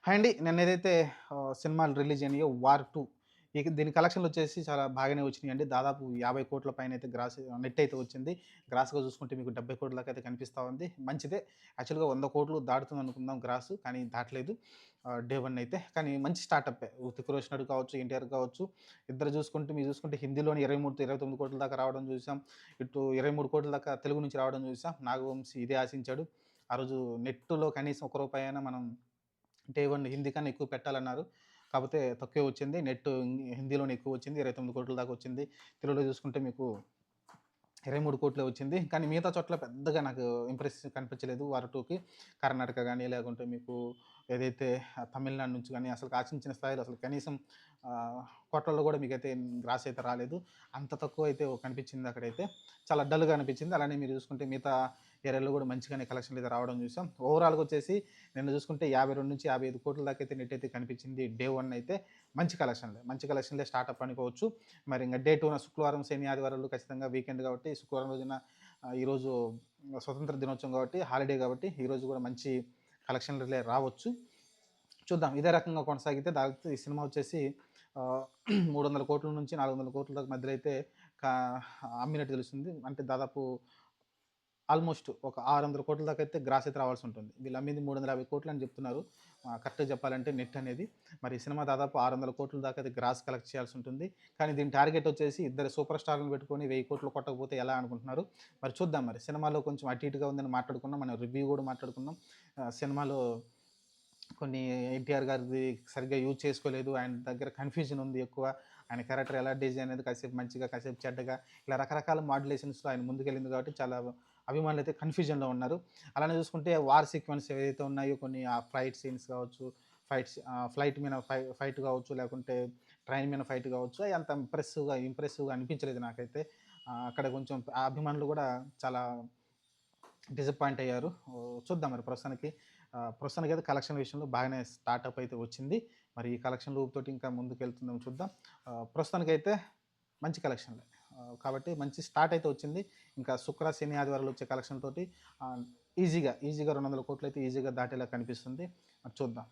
Hi అండి. నిన్నేదైతే సినిమాలు release అయినాయో 'war 2' దీని కలెక్షన్‌లొచ్చేసి చాలా బాగానే వచ్చినియండి. దాదాపు 50,00,00,000 పైనైతే నెట్ అయితే వచ్చింది. గ్రాస్‌గా చూసుకుంటే మీకు 70,00,00,000 దాకా అయితే కనిపిస్తా ఉంది. మంచిదే. యాక్చువల్‌గా 100,00,00,000 దాటుతుందనుకుందాం గ్రాసు. కానీ దాటలేదు. డే 1 అయితే. కానీ మంచి స్టార్టప్పే. 'హృతిక్ రోషనోడు' కావచ్చు, ఎన్టీఆర్ కావచ్చు. ఇద్దరు చూసుకుంటే మీరు చూసుకుంటే హిందీలోని 29,00,00,000 దాకా రావడం చూసాం. ఇటు 23,00,00,000 దాకా తెలుగు నుంచి రావడం చూసాం. నాగవంశీ ఇదే ఆశించాడు. ఆ రోజు నెట్‌లో కనీసం ఒక్క రూపాయైనా మనం అంటే ఇవ్వండి హిందీ కన్నా ఎక్కువ పెట్టాలన్నారు. కాపోతే తక్కువే వచ్చింది. నెట్ హిందీలోనే ఎక్కువొచ్చింది. 29,00,00,000 దాకా వచ్చింది. తెలుగులో చూసుకుంటే మీకు 23,00,00,000 వచ్చింది. కానీ మిగతా చోట్ల పెద్దగా నాకు ఇంప్రెస్ కనిపించలేదు 'వార్ 2'కి. కర్ణాటక గాని, లేకుంటే మీకు ఏదైతే తమిళనాడు నుంచి గాని అసలు ఆశించిన స్థాయిలో అసలు కనీసం కోట్లల్లో గూడా మీకైతే గ్రాస్ అయితే రాలేదు. అంత తక్కువైతే కనిపించింది అక్కడైతే. చాలా డల్‌గా అనిపించింది. అలానే మీరు చూసుకుంటే మిగతా ఏరియాలో గూడా మంచిగానే కలెక్షన్‌లు అయితే రావడం చూసాం. ఓవరాల్‌గా వచ్చేసి నిన్న చూసుకుంటే 52-55,00,00,000 దాకా అయితే నెట్ అయితే కనిపించింది. డే 1 అయితే మంచి కలెక్షన్‌లే. మంచి కలెక్షన్‌లే స్టార్టప్ అనుకోవచ్చు. మరి ఇంక డే 2 శుక్రవారం, శని, ఆదివారాలు ఖచ్చితంగా వీకెండ్ కాబట్టి శుక్రవారం రోజున ఈరోజు స్వతంత్ర దినోత్సవం కాబట్టి, హాలిడే కాబట్టి ఈరోజు గూడా మంచి కలెక్షన్‌లే రావచ్చు. చూద్దాం. ఇదే రకంగా కొనసాగితే దాదాపు ఈ సినిమా వచ్చేసి ఆహ్, 300,00,00,000 నుంచి 400,00,00,000 దాకా మధ్యలో అయితే కా అమ్మినట్టు తెలుస్తుంది. అంటే దాదాపు ఆల్మోస్ట్ ఒక 600,00,00,000 దాకా అయితే గ్రాస్ అయితే రావాల్సుంటుంది. వీళ్ళు అమ్మింది 350,00,00,000 అని చెప్తున్నారు. కరెక్ట్‌గా చెప్పాలంటే నెట్ అనేది. మరి ఈ సినిమా దాదాపు 600,00,00,000 దాకా అయితే గ్రాస్ కలెక్ట్ చేయాల్సుంటుంది. కానీ దీని టార్గెట్ వచ్చేసి ఇద్దరు సూపర్ స్టార్‌లను పెట్టుకొని 1000,00,00,000 కొట్టకపోతే ఎలా అనుకుంటున్నారు. మరి చూద్దాం మరి. సినిమాలో కొంచెం అటు ఇటుగా ఉందని మాట్లాడుకున్నాం. మనం రివ్యూ కూడా మాట్లాడుకున్నాం. సినిమాలో కొన్ని ఎన్టీఆర్ గారిది సరిగ్గా యూజ్ చేసుకోలేదు. ఆయన దగ్గర కన్‌ఫ్యూజన్ ఉంది ఎక్కువ. ఆయన క్యారెక్టర్ ఎలా డిజైన్ అనేది కాసేపు మంచిగా, కాసేపు చెడ్డగా ఇలా రకరకాల మాడ్యులేషన్స్‌లో ఆయన ముందుకెళ్ళింది కాబట్టి చాలా అభిమానులైతే కన్‌ఫ్యూజన్‌లో ఉన్నారు. అలానే చూసుకుంటే వార్ సీక్వెన్స్ ఏవైతే ఉన్నాయో కొన్ని ఆ ఫ్లైట్ సీన్స్ కావచ్చు, ఫ్లైట్ మీద ఫైట్ కావచ్చు, లేకుంటే ట్రైన్ మీద ఫైట్ కావచ్చు, అయి అంత ఇంప్రెసివ్‌గా అనిపించలేదు నాకైతే. అక్కడ కొంచెం ఆ అభిమానులు కూడా చాలా డిసప్పాయింట్ అయ్యారు. చూద్దాం మరి ప్రస్తుతానికైతే కలెక్షన్ విషయంలో బాగానే స్టార్టప్ అయితే వచ్చింది. మరి ఈ కలెక్షన్ ఊపుతోటి ఇంకా ముందుకెళ్తుందేమో చూద్దాం. ప్రస్తుతానికైతే మంచి కలెక్షన్‌లే. కాబట్టి మంచి స్టార్ట్ అయితే వచ్చింది. ఇంకా శుక్ర, శని, ఆదివారాలు వచ్చే కలెక్షన్‌తోటి ఆహ్, ఈజీగా 200,00,00,000 అయితే ఈజీగా దాటేలా కనిపిస్తుంది. మరి చూద్దాం.